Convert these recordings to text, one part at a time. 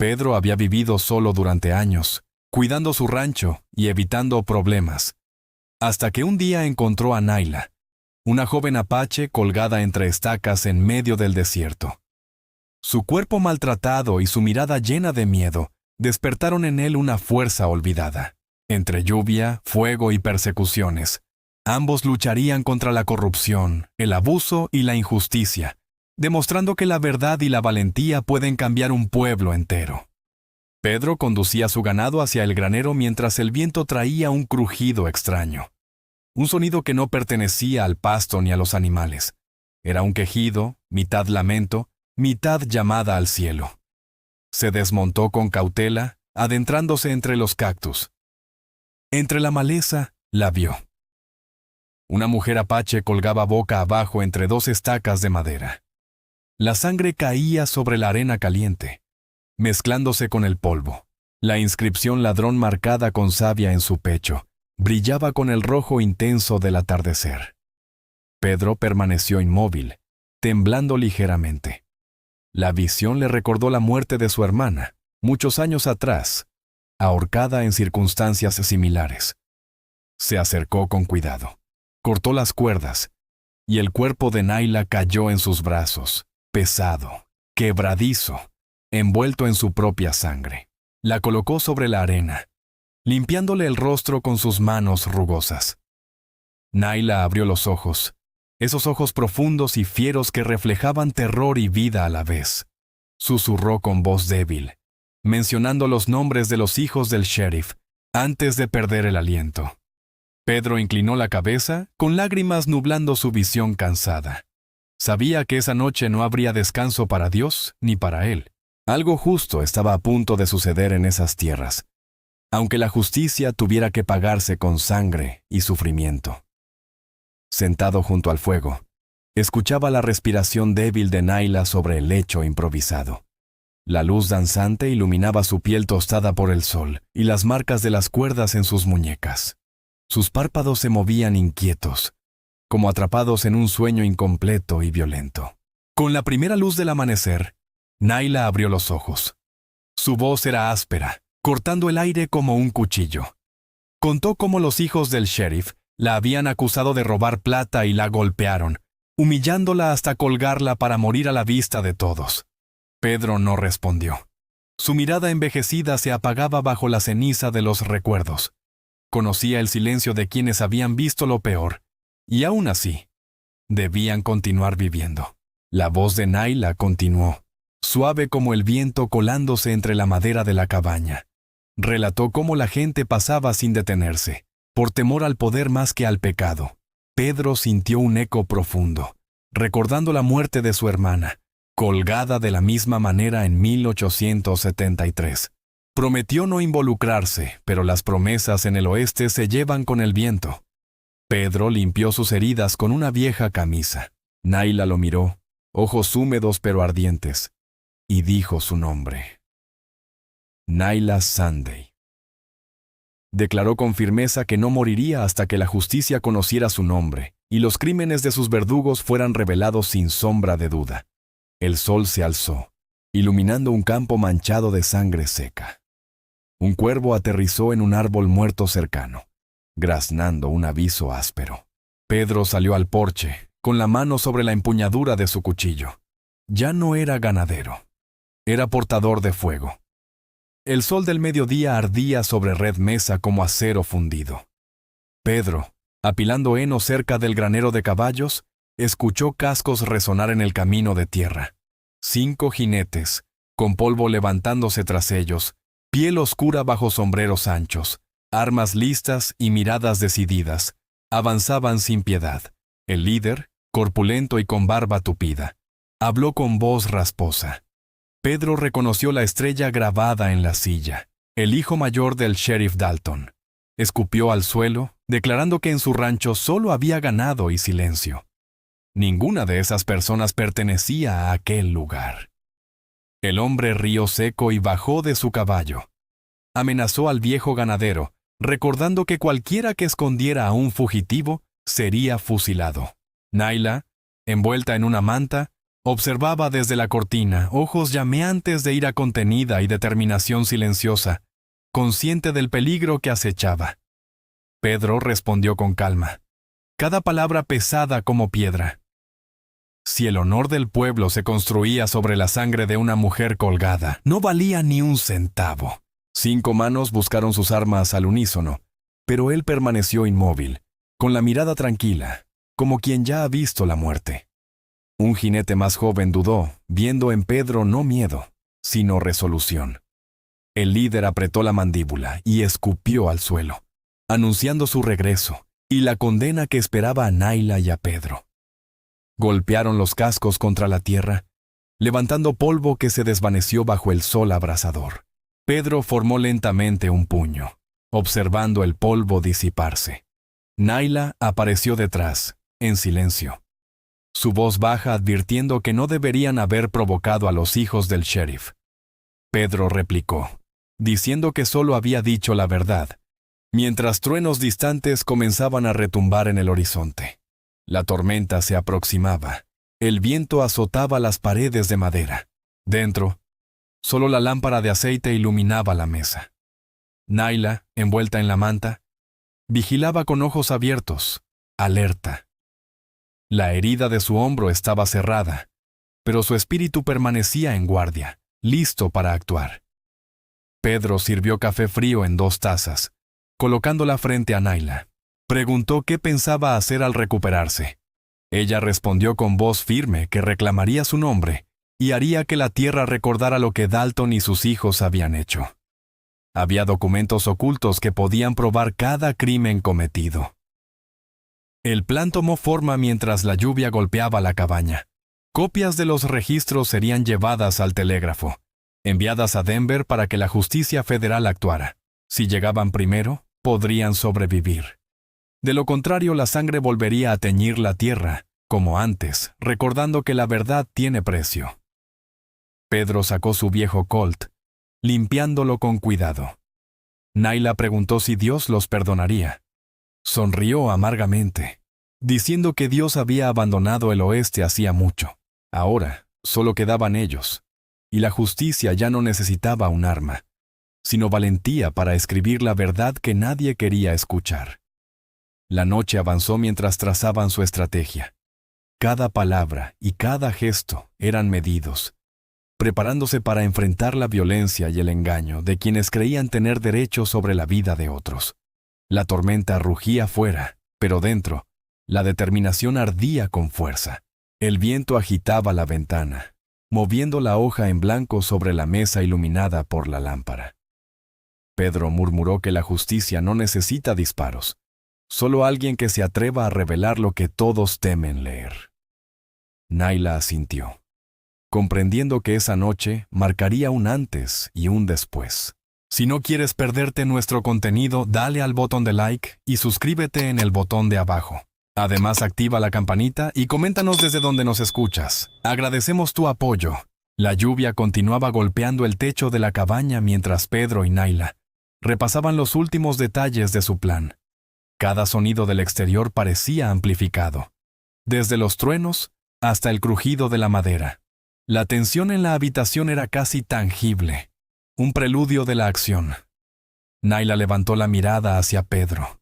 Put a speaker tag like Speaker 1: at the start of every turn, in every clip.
Speaker 1: Pedro había vivido solo durante años, cuidando su rancho y evitando problemas, hasta que un día encontró a Naila, una joven apache colgada entre estacas en medio del desierto. Su cuerpo maltratado y su mirada llena de miedo despertaron en él una fuerza olvidada. Entre lluvia, fuego y persecuciones, ambos lucharían contra la corrupción, el abuso y la injusticia, demostrando que la verdad y la valentía pueden cambiar un pueblo entero. Pedro conducía su ganado hacia el granero mientras el viento traía un crujido extraño. Un sonido que no pertenecía al pasto ni a los animales. Era un quejido, mitad lamento, mitad llamada al cielo. Se desmontó con cautela, adentrándose entre los cactus. Entre la maleza, la vio. Una mujer apache colgaba boca abajo entre dos estacas de madera. La sangre caía sobre la arena caliente, mezclándose con el polvo. La inscripción ladrón marcada con savia en su pecho brillaba con el rojo intenso del atardecer. Pedro permaneció inmóvil, temblando ligeramente. La visión le recordó la muerte de su hermana, muchos años atrás, ahorcada en circunstancias similares. Se acercó con cuidado, cortó las cuerdas, y el cuerpo de Naila cayó en sus brazos, pesado, quebradizo, envuelto en su propia sangre. La colocó sobre la arena, limpiándole el rostro con sus manos rugosas. Naila abrió los ojos, esos ojos profundos y fieros que reflejaban terror y vida a la vez. Susurró con voz débil, mencionando los nombres de los hijos del sheriff, antes de perder el aliento. Pedro inclinó la cabeza, con lágrimas nublando su visión cansada. Sabía que esa noche no habría descanso para Dios ni para él. Algo justo estaba a punto de suceder en esas tierras, aunque la justicia tuviera que pagarse con sangre y sufrimiento. Sentado junto al fuego, escuchaba la respiración débil de Naila sobre el lecho improvisado. La luz danzante iluminaba su piel tostada por el sol y las marcas de las cuerdas en sus muñecas. Sus párpados se movían inquietos, como atrapados en un sueño incompleto y violento. Con la primera luz del amanecer, Naila abrió los ojos. Su voz era áspera, cortando el aire como un cuchillo. Contó cómo los hijos del sheriff la habían acusado de robar plata y la golpearon, humillándola hasta colgarla para morir a la vista de todos. Pedro no respondió. Su mirada envejecida se apagaba bajo la ceniza de los recuerdos. Conocía el silencio de quienes habían visto lo peor, y aún así, debían continuar viviendo. La voz de Naila continuó, suave como el viento colándose entre la madera de la cabaña. Relató cómo la gente pasaba sin detenerse, por temor al poder más que al pecado. Pedro sintió un eco profundo, recordando la muerte de su hermana, colgada de la misma manera en 1873. Prometió no involucrarse, pero las promesas en el oeste se llevan con el viento. Pedro limpió sus heridas con una vieja camisa. Naila lo miró, ojos húmedos pero ardientes, y dijo su nombre. Naila Sunday. Declaró con firmeza que no moriría hasta que la justicia conociera su nombre y los crímenes de sus verdugos fueran revelados sin sombra de duda. El sol se alzó, iluminando un campo manchado de sangre seca. Un cuervo aterrizó en un árbol muerto cercano, graznando un aviso áspero. Pedro salió al porche, con la mano sobre la empuñadura de su cuchillo. Ya no era ganadero, era portador de fuego. El sol del mediodía ardía sobre Red Mesa como acero fundido. Pedro, apilando heno cerca del granero de caballos, escuchó cascos resonar en el camino de tierra. 5 jinetes, con polvo levantándose tras ellos, piel oscura bajo sombreros anchos, armas listas y miradas decididas, avanzaban sin piedad. El líder, corpulento y con barba tupida, habló con voz rasposa. Pedro reconoció la estrella grabada en la silla, el hijo mayor del sheriff Dalton. Escupió al suelo, declarando que en su rancho solo había ganado y silencio. Ninguna de esas personas pertenecía a aquel lugar. El hombre rió seco y bajó de su caballo. Amenazó al viejo ganadero, recordando que cualquiera que escondiera a un fugitivo sería fusilado. Naila, envuelta en una manta, Observaba desde la cortina, ojos llameantes de ira contenida y determinación silenciosa, consciente del peligro que acechaba. Pedro respondió con calma, cada palabra pesada como piedra. Si el honor del pueblo se construía sobre la sangre de una mujer colgada, no valía ni un centavo. 5 manos buscaron sus armas al unísono, pero él permaneció inmóvil, con la mirada tranquila, como quien ya ha visto la muerte. Un jinete más joven dudó, viendo en Pedro no miedo, sino resolución. El líder apretó la mandíbula y escupió al suelo, anunciando su regreso y la condena que esperaba a Naila y a Pedro. Golpearon los cascos contra la tierra, levantando polvo que se desvaneció bajo el sol abrasador. Pedro formó lentamente un puño, observando el polvo disiparse. Naila apareció detrás, en silencio, su voz baja advirtiendo que no deberían haber provocado a los hijos del sheriff. Pedro replicó, diciendo que solo había dicho la verdad, mientras truenos distantes comenzaban a retumbar en el horizonte. La tormenta se aproximaba. El viento azotaba las paredes de madera. Dentro, solo la lámpara de aceite iluminaba la mesa. Naila, envuelta en la manta, vigilaba con ojos abiertos, alerta. La herida de su hombro estaba cerrada, pero su espíritu permanecía en guardia, listo para actuar. Pedro sirvió café frío en 2 tazas, colocándola frente a Naila. Preguntó qué pensaba hacer al recuperarse. Ella respondió con voz firme que reclamaría su nombre y haría que la tierra recordara lo que Dalton y sus hijos habían hecho. Había documentos ocultos que podían probar cada crimen cometido. El plan tomó forma mientras la lluvia golpeaba la cabaña. Copias de los registros serían llevadas al telégrafo, enviadas a Denver para que la justicia federal actuara. Si llegaban primero, podrían sobrevivir. De lo contrario, la sangre volvería a teñir la tierra, como antes, recordando que la verdad tiene precio. Pedro sacó su viejo Colt, limpiándolo con cuidado. Naila preguntó si Dios los perdonaría. Sonrió amargamente, diciendo que Dios había abandonado el oeste hacía mucho. Ahora, solo quedaban ellos, y la justicia ya no necesitaba un arma, sino valentía para escribir la verdad que nadie quería escuchar. La noche avanzó mientras trazaban su estrategia. Cada palabra y cada gesto eran medidos, preparándose para enfrentar la violencia y el engaño de quienes creían tener derecho sobre la vida de otros. La tormenta rugía fuera, pero dentro, la determinación ardía con fuerza. El viento agitaba la ventana, moviendo la hoja en blanco sobre la mesa iluminada por la lámpara. Pedro murmuró que la justicia no necesita disparos, solo alguien que se atreva a revelar lo que todos temen leer. Naila asintió, comprendiendo que esa noche marcaría un antes y un después. Si no quieres perderte nuestro contenido, dale al botón de like y suscríbete en el botón de abajo. Además, activa la campanita y coméntanos desde donde nos escuchas. Agradecemos tu apoyo. La lluvia continuaba golpeando el techo de la cabaña mientras Pedro y Naila repasaban los últimos detalles de su plan. Cada sonido del exterior parecía amplificado, desde los truenos hasta el crujido de la madera. La tensión en la habitación era casi tangible, un preludio de la acción. Naila levantó la mirada hacia Pedro,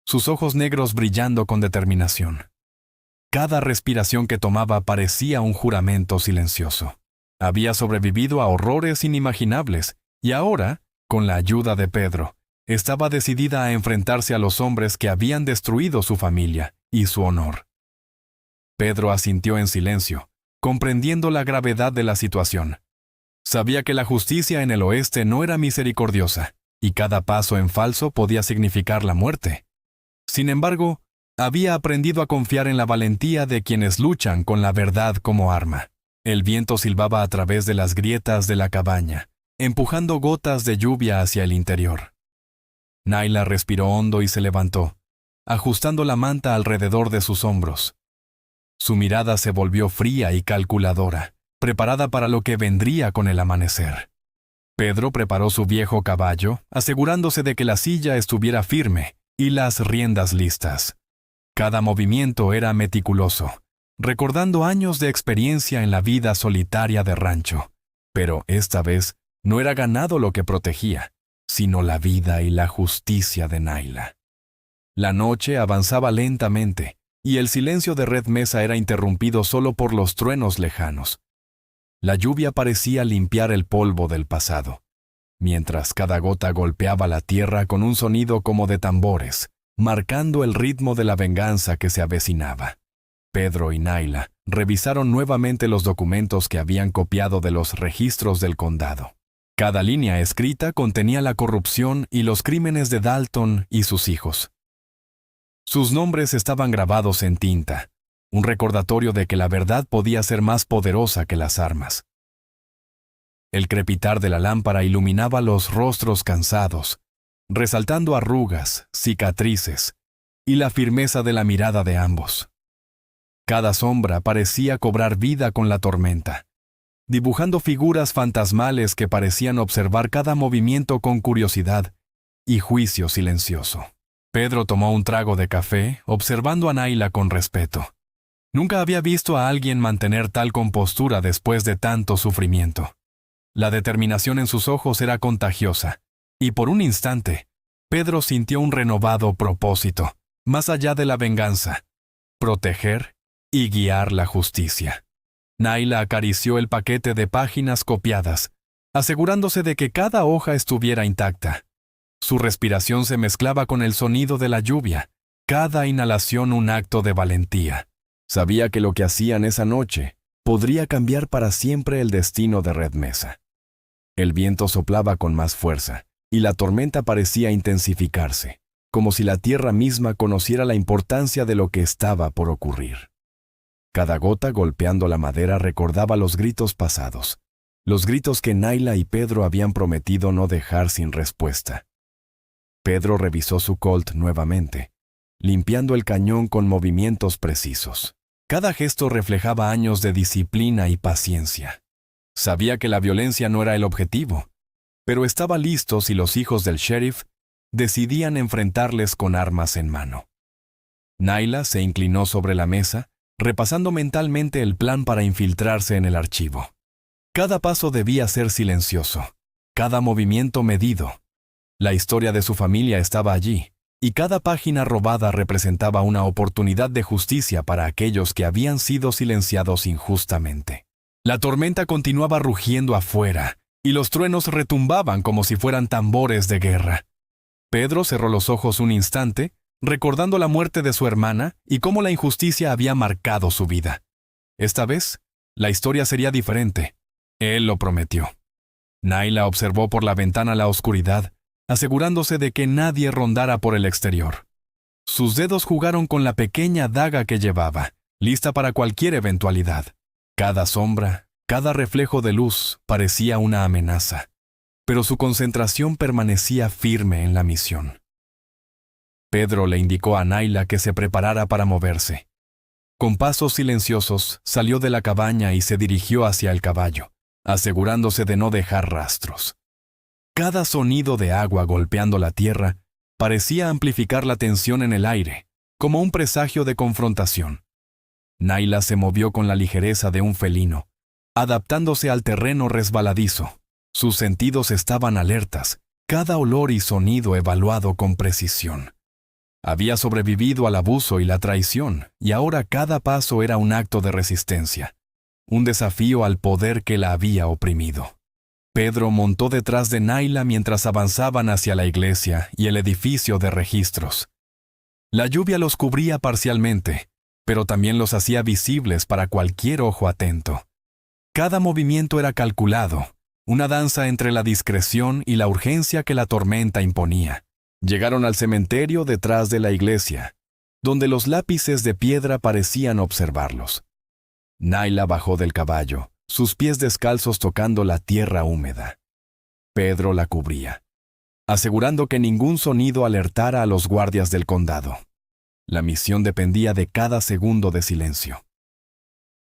Speaker 1: sus ojos negros brillando con determinación. Cada respiración que tomaba parecía un juramento silencioso. Había sobrevivido a horrores inimaginables y ahora, con la ayuda de Pedro, estaba decidida a enfrentarse a los hombres que habían destruido su familia y su honor. Pedro asintió en silencio, comprendiendo la gravedad de la situación. Sabía que la justicia en el oeste no era misericordiosa, y cada paso en falso podía significar la muerte. Sin embargo, había aprendido a confiar en la valentía de quienes luchan con la verdad como arma. El viento silbaba a través de las grietas de la cabaña, empujando gotas de lluvia hacia el interior. Naila respiró hondo y se levantó, ajustando la manta alrededor de sus hombros. Su mirada se volvió fría y calculadora, preparada para lo que vendría con el amanecer. Pedro preparó su viejo caballo, asegurándose de que la silla estuviera firme y las riendas listas. Cada movimiento era meticuloso, recordando años de experiencia en la vida solitaria de rancho. Pero esta vez no era ganado lo que protegía, sino la vida y la justicia de Naila. La noche avanzaba lentamente, y el silencio de Red Mesa era interrumpido solo por los truenos lejanos. La lluvia parecía limpiar el polvo del pasado, mientras cada gota golpeaba la tierra con un sonido como de tambores, marcando el ritmo de la venganza que se avecinaba. Pedro y Naila revisaron nuevamente los documentos que habían copiado de los registros del condado. Cada línea escrita contenía la corrupción y los crímenes de Dalton y sus hijos. Sus nombres estaban grabados en tinta, un recordatorio de que la verdad podía ser más poderosa que las armas. El crepitar de la lámpara iluminaba los rostros cansados, resaltando arrugas, cicatrices y la firmeza de la mirada de ambos. Cada sombra parecía cobrar vida con la tormenta, dibujando figuras fantasmales que parecían observar cada movimiento con curiosidad y juicio silencioso. Pedro tomó un trago de café, observando a Naila con respeto. Nunca había visto a alguien mantener tal compostura después de tanto sufrimiento. La determinación en sus ojos era contagiosa, y por un instante, Pedro sintió un renovado propósito, más allá de la venganza: proteger y guiar la justicia. Naila acarició el paquete de páginas copiadas, asegurándose de que cada hoja estuviera intacta. Su respiración se mezclaba con el sonido de la lluvia, cada inhalación un acto de valentía. Sabía que lo que hacían esa noche podría cambiar para siempre el destino de Red Mesa. El viento soplaba con más fuerza, y la tormenta parecía intensificarse, como si la tierra misma conociera la importancia de lo que estaba por ocurrir. Cada gota golpeando la madera recordaba los gritos pasados, los gritos que Naila y Pedro habían prometido no dejar sin respuesta. Pedro revisó su Colt nuevamente, limpiando el cañón con movimientos precisos. Cada gesto reflejaba años de disciplina y paciencia. Sabía que la violencia no era el objetivo, pero estaba listo si los hijos del sheriff decidían enfrentarles con armas en mano. Naila se inclinó sobre la mesa, repasando mentalmente el plan para infiltrarse en el archivo. Cada paso debía ser silencioso, cada movimiento medido. La historia de su familia estaba allí, y cada página robada representaba una oportunidad de justicia para aquellos que habían sido silenciados injustamente. La tormenta continuaba rugiendo afuera, y los truenos retumbaban como si fueran tambores de guerra. Pedro cerró los ojos un instante, recordando la muerte de su hermana y cómo la injusticia había marcado su vida. Esta vez, la historia sería diferente. Él lo prometió. Naila observó por la ventana la oscuridad, asegurándose de que nadie rondara por el exterior. Sus dedos jugaron con la pequeña daga que llevaba, lista para cualquier eventualidad. Cada sombra, cada reflejo de luz parecía una amenaza, pero su concentración permanecía firme en la misión. Pedro le indicó a Naila que se preparara para moverse. Con pasos silenciosos, salió de la cabaña y se dirigió hacia el caballo, asegurándose de no dejar rastros. Cada sonido de agua golpeando la tierra parecía amplificar la tensión en el aire, como un presagio de confrontación. Naila se movió con la ligereza de un felino, adaptándose al terreno resbaladizo. Sus sentidos estaban alertas, cada olor y sonido evaluado con precisión. Había sobrevivido al abuso y la traición, y ahora cada paso era un acto de resistencia, un desafío al poder que la había oprimido. Pedro montó detrás de Naila mientras avanzaban hacia la iglesia y el edificio de registros. La lluvia los cubría parcialmente, pero también los hacía visibles para cualquier ojo atento. Cada movimiento era calculado, una danza entre la discreción y la urgencia que la tormenta imponía. Llegaron al cementerio detrás de la iglesia, donde los lápices de piedra parecían observarlos. Naila bajó del caballo, sus pies descalzos tocando la tierra húmeda. Pedro la cubría, asegurando que ningún sonido alertara a los guardias del condado. La misión dependía de cada segundo de silencio.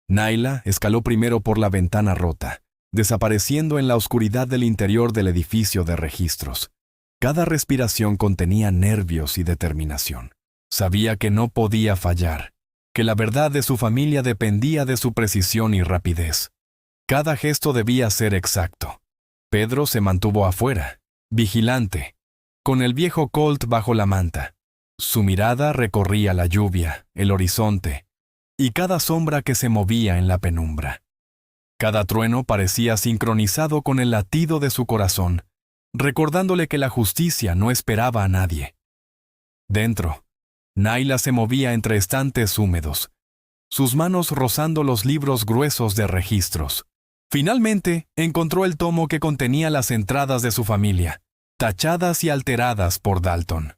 Speaker 1: Naila escaló primero por la ventana rota, desapareciendo en la oscuridad del interior del edificio de registros. Cada respiración contenía nervios y determinación. Sabía que no podía fallar, que la verdad de su familia dependía de su precisión y rapidez. Cada gesto debía ser exacto. Pedro se mantuvo afuera, vigilante, con el viejo Colt bajo la manta. Su mirada recorría la lluvia, el horizonte, y cada sombra que se movía en la penumbra. Cada trueno parecía sincronizado con el latido de su corazón, recordándole que la justicia no esperaba a nadie. Dentro, Naila se movía entre estantes húmedos, sus manos rozando los libros gruesos de registros. Finalmente, encontró el tomo que contenía las entradas de su familia, tachadas y alteradas por Dalton.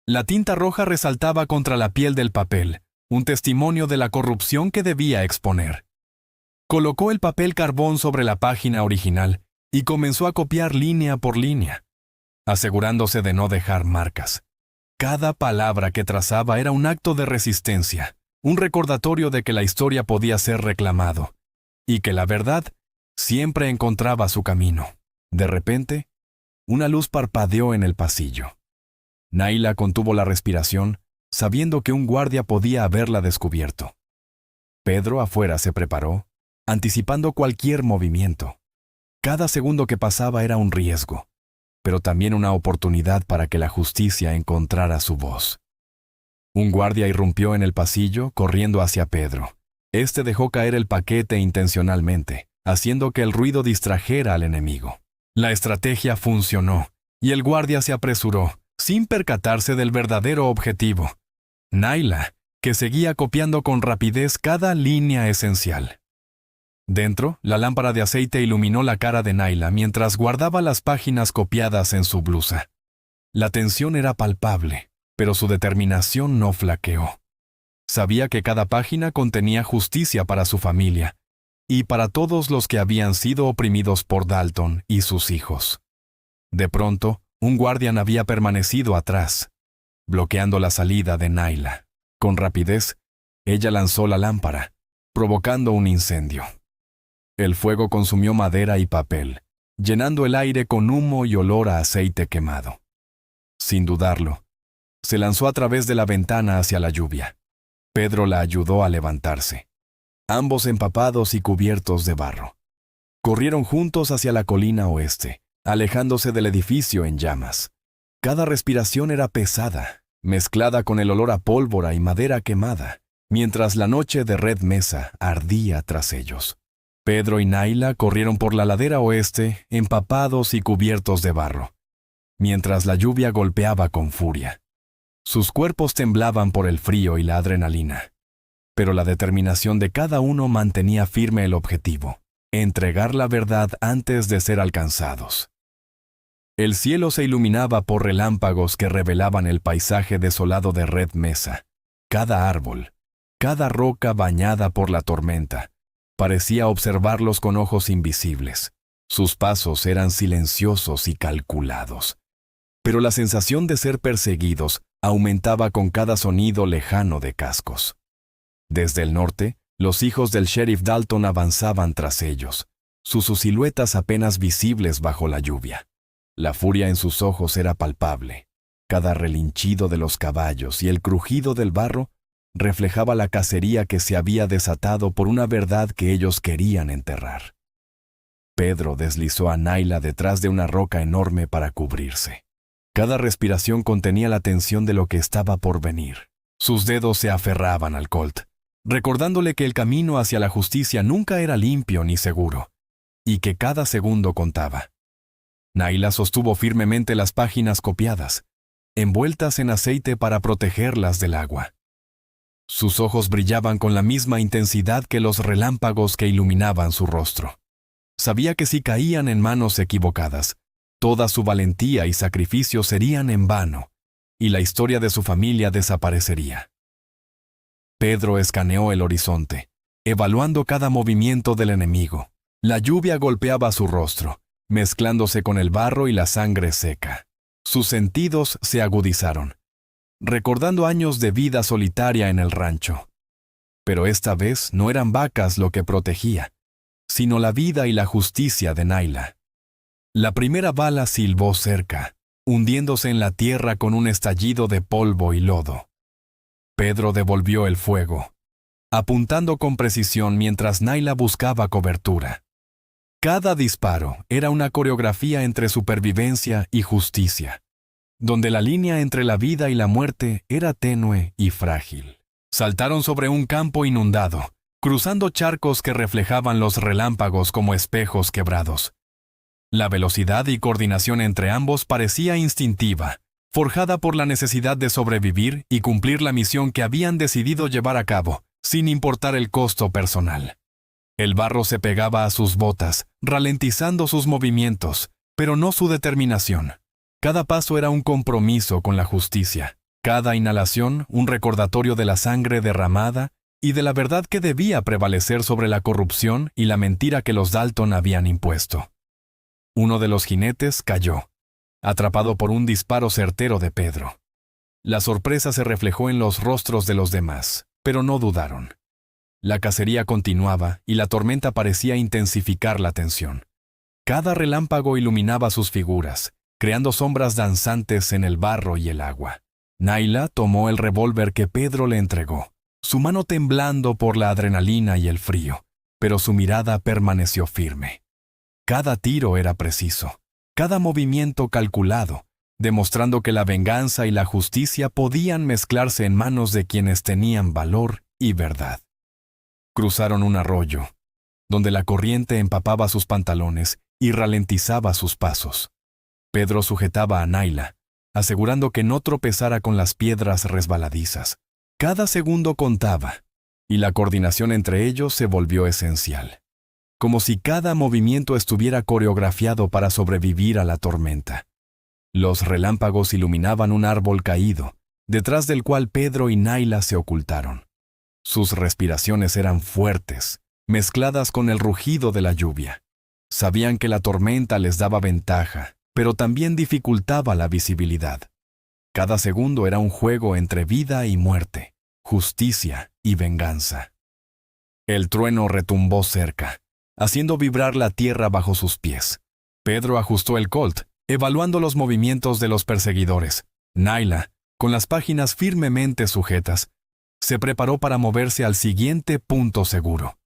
Speaker 1: La tinta roja resaltaba contra la piel del papel, un testimonio de la corrupción que debía exponer. Colocó el papel carbón sobre la página original y comenzó a copiar línea por línea, asegurándose de no dejar marcas. Cada palabra que trazaba era un acto de resistencia, un recordatorio de que la historia podía ser reclamado, y que la verdad siempre encontraba su camino. De repente, una luz parpadeó en el pasillo. Naila contuvo la respiración, sabiendo que un guardia podía haberla descubierto. Pedro afuera se preparó, anticipando cualquier movimiento. Cada segundo que pasaba era un riesgo, pero también una oportunidad para que la justicia encontrara su voz. Un guardia irrumpió en el pasillo, corriendo hacia Pedro. Este dejó caer el paquete intencionalmente, haciendo que el ruido distrajera al enemigo. La estrategia funcionó, y el guardia se apresuró, sin percatarse del verdadero objetivo. Naila, que seguía copiando con rapidez cada línea esencial. Dentro, la lámpara de aceite iluminó la cara de Naila mientras guardaba las páginas copiadas en su blusa. La tensión era palpable, pero su determinación no flaqueó. Sabía que cada página contenía justicia para su familia y para todos los que habían sido oprimidos por Dalton y sus hijos. De pronto, un guardián había permanecido atrás, bloqueando la salida de Naila. Con rapidez, ella lanzó la lámpara, provocando un incendio. El fuego consumió madera y papel, llenando el aire con humo y olor a aceite quemado. Sin dudarlo, se lanzó a través de la ventana hacia la lluvia. Pedro la ayudó a levantarse, ambos empapados y cubiertos de barro. Corrieron juntos hacia la colina oeste, alejándose del edificio en llamas. Cada respiración era pesada, mezclada con el olor a pólvora y madera quemada, mientras la noche de Red Mesa ardía tras ellos. Pedro y Naila corrieron por la ladera oeste, empapados y cubiertos de barro, mientras la lluvia golpeaba con furia. Sus cuerpos temblaban por el frío y la adrenalina, pero la determinación de cada uno mantenía firme el objetivo: entregar la verdad antes de ser alcanzados. El cielo se iluminaba por relámpagos que revelaban el paisaje desolado de Red Mesa. Cada árbol, cada roca bañada por la tormenta, parecía observarlos con ojos invisibles. Sus pasos eran silenciosos y calculados, pero la sensación de ser perseguidos aumentaba con cada sonido lejano de cascos. Desde el norte, los hijos del sheriff Dalton avanzaban tras ellos, sus siluetas apenas visibles bajo la lluvia. La furia en sus ojos era palpable. Cada relinchido de los caballos y el crujido del barro reflejaba la cacería que se había desatado por una verdad que ellos querían enterrar. Pedro deslizó a Naila detrás de una roca enorme para cubrirse. Cada respiración contenía la tensión de lo que estaba por venir. Sus dedos se aferraban al Colt, recordándole que el camino hacia la justicia nunca era limpio ni seguro, y que cada segundo contaba. Naila sostuvo firmemente las páginas copiadas, envueltas en aceite para protegerlas del agua. Sus ojos brillaban con la misma intensidad que los relámpagos que iluminaban su rostro. Sabía que si caían en manos equivocadas, toda su valentía y sacrificio serían en vano, y la historia de su familia desaparecería. Pedro escaneó el horizonte, evaluando cada movimiento del enemigo. La lluvia golpeaba su rostro, mezclándose con el barro y la sangre seca. Sus sentidos se agudizaron, recordando años de vida solitaria en el rancho. Pero esta vez no eran vacas lo que protegía, sino la vida y la justicia de Naila. La primera bala silbó cerca, hundiéndose en la tierra con un estallido de polvo y lodo. Pedro devolvió el fuego, apuntando con precisión mientras Naila buscaba cobertura. Cada disparo era una coreografía entre supervivencia y justicia, donde la línea entre la vida y la muerte era tenue y frágil. Saltaron sobre un campo inundado, cruzando charcos que reflejaban los relámpagos como espejos quebrados. La velocidad y coordinación entre ambos parecía instintiva, forjada por la necesidad de sobrevivir y cumplir la misión que habían decidido llevar a cabo, sin importar el costo personal. El barro se pegaba a sus botas, ralentizando sus movimientos, pero no su determinación. Cada paso era un compromiso con la justicia, cada inhalación un recordatorio de la sangre derramada y de la verdad que debía prevalecer sobre la corrupción y la mentira que los Dalton habían impuesto. Uno de los jinetes cayó, atrapado por un disparo certero de Pedro. La sorpresa se reflejó en los rostros de los demás, pero no dudaron. La cacería continuaba y la tormenta parecía intensificar la tensión. Cada relámpago iluminaba sus figuras, creando sombras danzantes en el barro y el agua. Naila tomó el revólver que Pedro le entregó, su mano temblando por la adrenalina y el frío, pero su mirada permaneció firme. Cada tiro era preciso, cada movimiento calculado, demostrando que la venganza y la justicia podían mezclarse en manos de quienes tenían valor y verdad. Cruzaron un arroyo, donde la corriente empapaba sus pantalones y ralentizaba sus pasos. Pedro sujetaba a Naila, asegurando que no tropezara con las piedras resbaladizas. Cada segundo contaba, y la coordinación entre ellos se volvió esencial, como si cada movimiento estuviera coreografiado para sobrevivir a la tormenta. Los relámpagos iluminaban un árbol caído, detrás del cual Pedro y Naila se ocultaron. Sus respiraciones eran fuertes, mezcladas con el rugido de la lluvia. Sabían que la tormenta les daba ventaja, pero también dificultaba la visibilidad. Cada segundo era un juego entre vida y muerte, justicia y venganza. El trueno retumbó cerca, haciendo vibrar la tierra bajo sus pies. Pedro ajustó el Colt, evaluando los movimientos de los perseguidores. Naila, con las páginas firmemente sujetas, se preparó para moverse al siguiente punto seguro.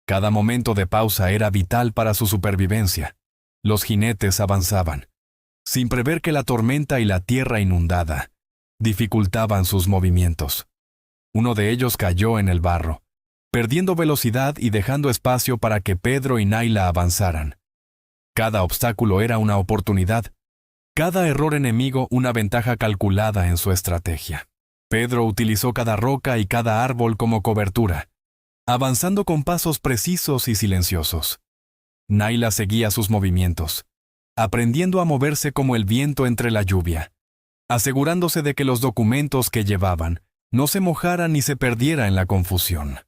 Speaker 1: Cada momento de pausa era vital para su supervivencia. Los jinetes avanzaban, sin prever que la tormenta y la tierra inundada dificultaban sus movimientos. Uno de ellos cayó en el barro, perdiendo velocidad y dejando espacio para que Pedro y Naila avanzaran. Cada obstáculo era una oportunidad, cada error enemigo una ventaja calculada en su estrategia. Pedro utilizó cada roca y cada árbol como cobertura, avanzando con pasos precisos y silenciosos. Naila seguía sus movimientos, aprendiendo a moverse como el viento entre la lluvia, asegurándose de que los documentos que llevaban no se mojaran ni se perdiera en la confusión.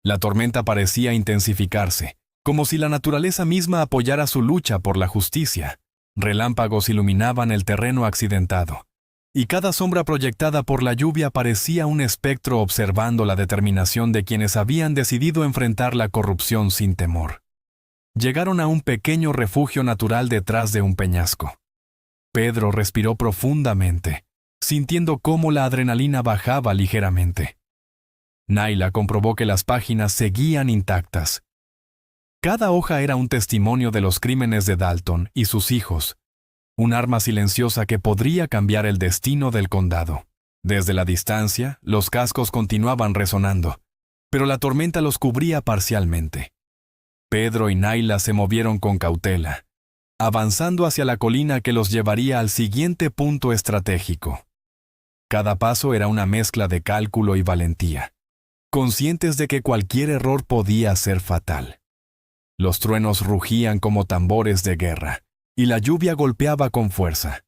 Speaker 1: La tormenta parecía intensificarse, como si la naturaleza misma apoyara su lucha por la justicia. Relámpagos iluminaban el terreno accidentado, y cada sombra proyectada por la lluvia parecía un espectro observando la determinación de quienes habían decidido enfrentar la corrupción sin temor. Llegaron a un pequeño refugio natural detrás de un peñasco. Pedro respiró profundamente, sintiendo cómo la adrenalina bajaba ligeramente. Naila comprobó que las páginas seguían intactas. Cada hoja era un testimonio de los crímenes de Dalton y sus hijos, un arma silenciosa que podría cambiar el destino del condado. Desde la distancia, los cascos continuaban resonando, pero la tormenta los cubría parcialmente. Pedro y Naila se movieron con cautela, avanzando hacia la colina que los llevaría al siguiente punto estratégico. Cada paso era una mezcla de cálculo y valentía, conscientes de que cualquier error podía ser fatal. Los truenos rugían como tambores de guerra, y la lluvia golpeaba con fuerza.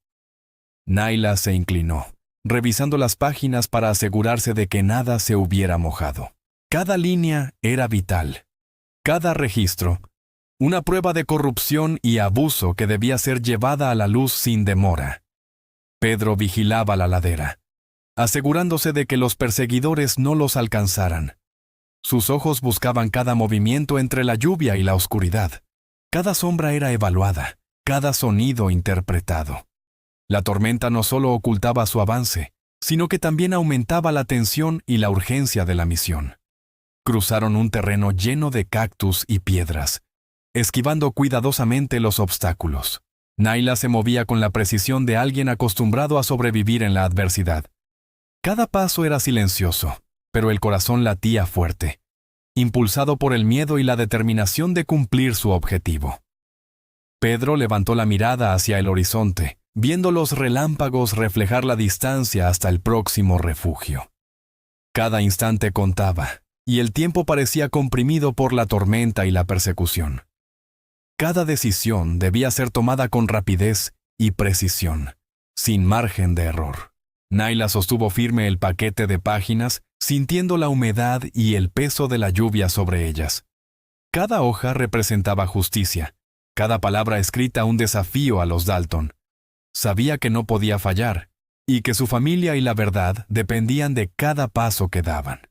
Speaker 1: Naila se inclinó, revisando las páginas para asegurarse de que nada se hubiera mojado. Cada línea era vital. Cada registro, una prueba de corrupción y abuso que debía ser llevada a la luz sin demora. Pedro vigilaba la ladera, asegurándose de que los perseguidores no los alcanzaran. Sus ojos buscaban cada movimiento entre la lluvia y la oscuridad. Cada sombra era evaluada, cada sonido interpretado. La tormenta no solo ocultaba su avance, sino que también aumentaba la tensión y la urgencia de la misión. Cruzaron un terreno lleno de cactus y piedras, esquivando cuidadosamente los obstáculos. Naila se movía con la precisión de alguien acostumbrado a sobrevivir en la adversidad. Cada paso era silencioso, pero el corazón latía fuerte, impulsado por el miedo y la determinación de cumplir su objetivo. Pedro levantó la mirada hacia el horizonte, viendo los relámpagos reflejar la distancia hasta el próximo refugio. Cada instante contaba, y el tiempo parecía comprimido por la tormenta y la persecución. Cada decisión debía ser tomada con rapidez y precisión, sin margen de error. Naila sostuvo firme el paquete de páginas, sintiendo la humedad y el peso de la lluvia sobre ellas. Cada hoja representaba justicia, cada palabra escrita un desafío a los Dalton. Sabía que no podía fallar, y que su familia y la verdad dependían de cada paso que daban.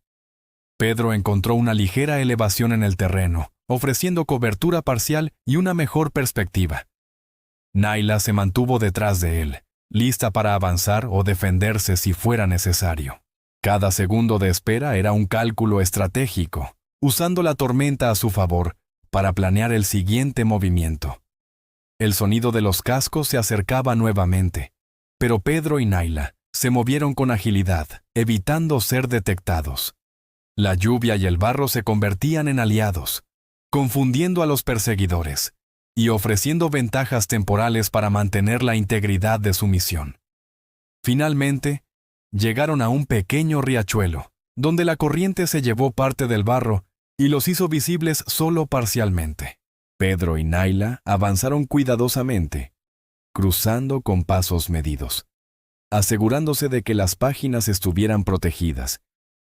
Speaker 1: Pedro encontró una ligera elevación en el terreno, ofreciendo cobertura parcial y una mejor perspectiva. Naila se mantuvo detrás de él, lista para avanzar o defenderse si fuera necesario. Cada segundo de espera era un cálculo estratégico, usando la tormenta a su favor para planear el siguiente movimiento. El sonido de los cascos se acercaba nuevamente, pero Pedro y Naila se movieron con agilidad, evitando ser detectados. La lluvia y el barro se convertían en aliados, confundiendo a los perseguidores y ofreciendo ventajas temporales para mantener la integridad de su misión. Finalmente, llegaron a un pequeño riachuelo, donde la corriente se llevó parte del barro y los hizo visibles solo parcialmente. Pedro y Naila avanzaron cuidadosamente, cruzando con pasos medidos, asegurándose de que las páginas estuvieran protegidas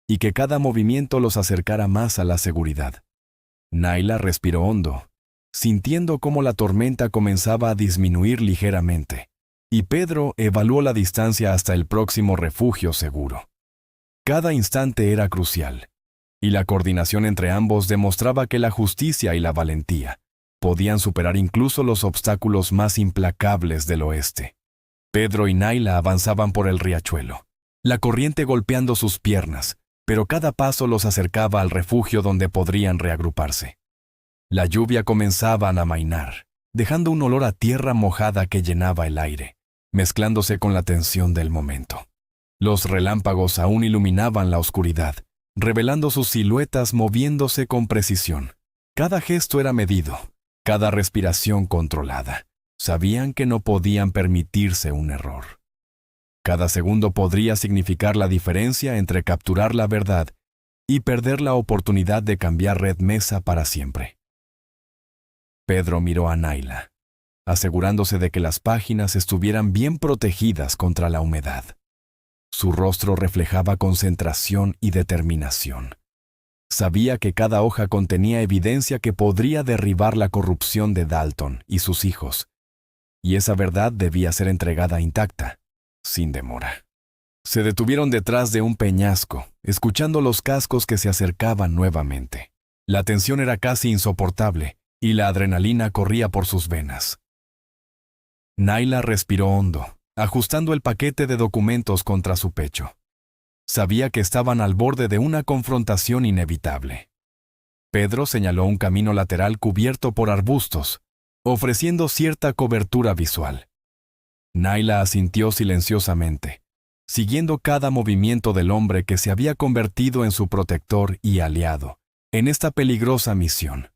Speaker 1: y que cada movimiento los acercara más a la seguridad. Naila respiró hondo, sintiendo cómo la tormenta comenzaba a disminuir ligeramente, y Pedro evaluó la distancia hasta el próximo refugio seguro. Cada instante era crucial, y la coordinación entre ambos demostraba que la justicia y la valentía podían superar incluso los obstáculos más implacables del oeste. Pedro y Naila avanzaban por el riachuelo, la corriente golpeando sus piernas, pero cada paso los acercaba al refugio donde podrían reagruparse. La lluvia comenzaba a amainar, dejando un olor a tierra mojada que llenaba el aire, mezclándose con la tensión del momento. Los relámpagos aún iluminaban la oscuridad, revelando sus siluetas moviéndose con precisión. Cada gesto era medido, cada respiración controlada. Sabían que no podían permitirse un error. Cada segundo podría significar la diferencia entre capturar la verdad y perder la oportunidad de cambiar Red Mesa para siempre. Pedro miró a Naila, asegurándose de que las páginas estuvieran bien protegidas contra la humedad. Su rostro reflejaba concentración y determinación. Sabía que cada hoja contenía evidencia que podría derribar la corrupción de Dalton y sus hijos, y esa verdad debía ser entregada intacta, sin demora. Se detuvieron detrás de un peñasco, escuchando los cascos que se acercaban nuevamente. La tensión era casi insoportable, y la adrenalina corría por sus venas. Naila respiró hondo, ajustando el paquete de documentos contra su pecho. Sabía que estaban al borde de una confrontación inevitable. Pedro señaló un camino lateral cubierto por arbustos, ofreciendo cierta cobertura visual. Naila asintió silenciosamente, siguiendo cada movimiento del hombre que se había convertido en su protector y aliado en esta peligrosa misión.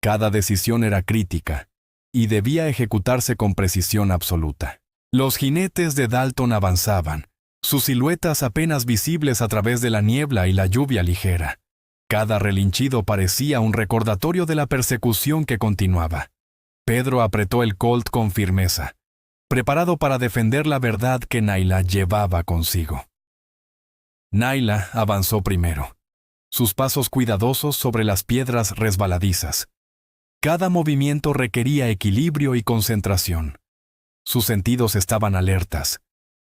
Speaker 1: Cada decisión era crítica y debía ejecutarse con precisión absoluta. Los jinetes de Dalton avanzaban, sus siluetas apenas visibles a través de la niebla y la lluvia ligera. Cada relinchido parecía un recordatorio de la persecución que continuaba. Pedro apretó el Colt con firmeza, preparado para defender la verdad que Naila llevaba consigo. Naila avanzó primero, sus pasos cuidadosos sobre las piedras resbaladizas. Cada movimiento requería equilibrio y concentración. Sus sentidos estaban alertas,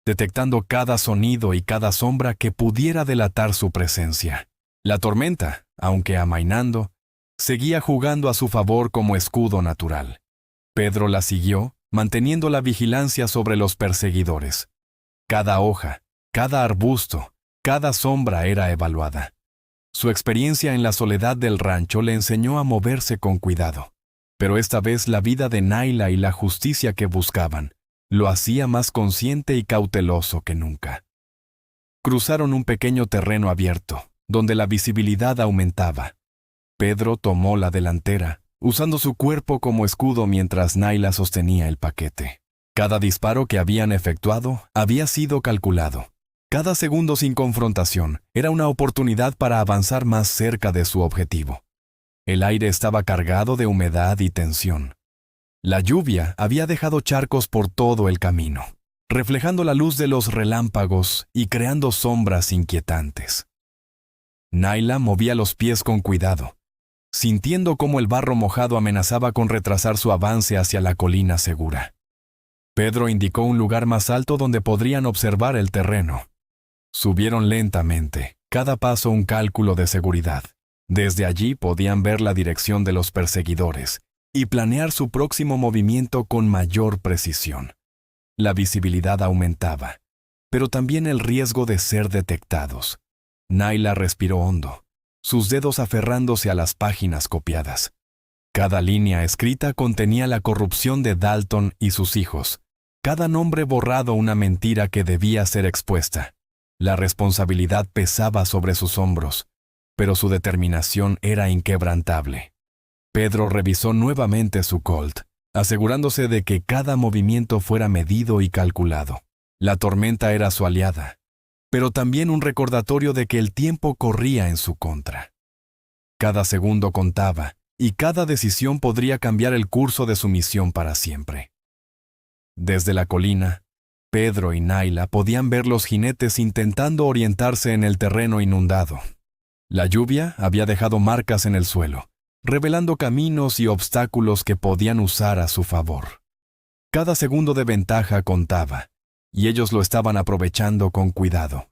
Speaker 1: detectando cada sonido y cada sombra que pudiera delatar su presencia. La tormenta, aunque amainando, seguía jugando a su favor como escudo natural. Pedro la siguió, manteniendo la vigilancia sobre los perseguidores. Cada hoja, cada arbusto, cada sombra era evaluada. Su experiencia en la soledad del rancho le enseñó a moverse con cuidado. Pero esta vez la vida de Naila y la justicia que buscaban lo hacía más consciente y cauteloso que nunca. Cruzaron un pequeño terreno abierto, donde la visibilidad aumentaba. Pedro tomó la delantera, usando su cuerpo como escudo mientras Naila sostenía el paquete. Cada disparo que habían efectuado había sido calculado. Cada segundo sin confrontación era una oportunidad para avanzar más cerca de su objetivo. El aire estaba cargado de humedad y tensión. La lluvia había dejado charcos por todo el camino, reflejando la luz de los relámpagos y creando sombras inquietantes. Naila movía los pies con cuidado, sintiendo cómo el barro mojado amenazaba con retrasar su avance hacia la colina segura. Pedro indicó un lugar más alto donde podrían observar el terreno. Subieron lentamente, cada paso un cálculo de seguridad. Desde allí podían ver la dirección de los perseguidores y planear su próximo movimiento con mayor precisión. La visibilidad aumentaba, pero también el riesgo de ser detectados. Naila respiró hondo, sus dedos aferrándose a las páginas copiadas. Cada línea escrita contenía la corrupción de Dalton y sus hijos. Cada nombre borrado una mentira que debía ser expuesta. La responsabilidad pesaba sobre sus hombros, pero su determinación era inquebrantable. Pedro revisó nuevamente su Colt, asegurándose de que cada movimiento fuera medido y calculado. La tormenta era su aliada, pero también un recordatorio de que el tiempo corría en su contra. Cada segundo contaba, y cada decisión podría cambiar el curso de su misión para siempre. Desde la colina, Pedro y Naila podían ver los jinetes intentando orientarse en el terreno inundado. La lluvia había dejado marcas en el suelo, revelando caminos y obstáculos que podían usar a su favor. Cada segundo de ventaja contaba, y ellos lo estaban aprovechando con cuidado.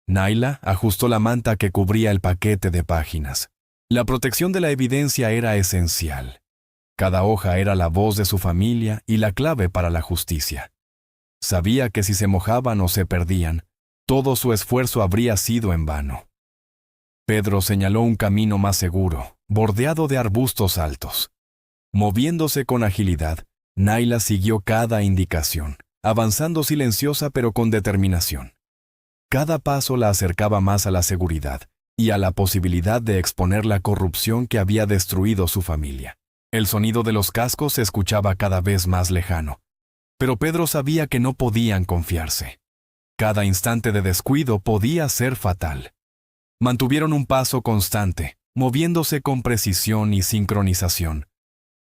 Speaker 1: Naila ajustó la manta que cubría el paquete de páginas. La protección de la evidencia era esencial. Cada hoja era la voz de su familia y la clave para la justicia. Sabía que si se mojaban o se perdían, todo su esfuerzo habría sido en vano. Pedro señaló un camino más seguro, bordeado de arbustos altos. Moviéndose con agilidad, Naila siguió cada indicación, avanzando silenciosa pero con determinación. Cada paso la acercaba más a la seguridad y a la posibilidad de exponer la corrupción que había destruido su familia. El sonido de los cascos se escuchaba cada vez más lejano, pero Pedro sabía que no podían confiarse. Cada instante de descuido podía ser fatal. Mantuvieron un paso constante, moviéndose con precisión y sincronización,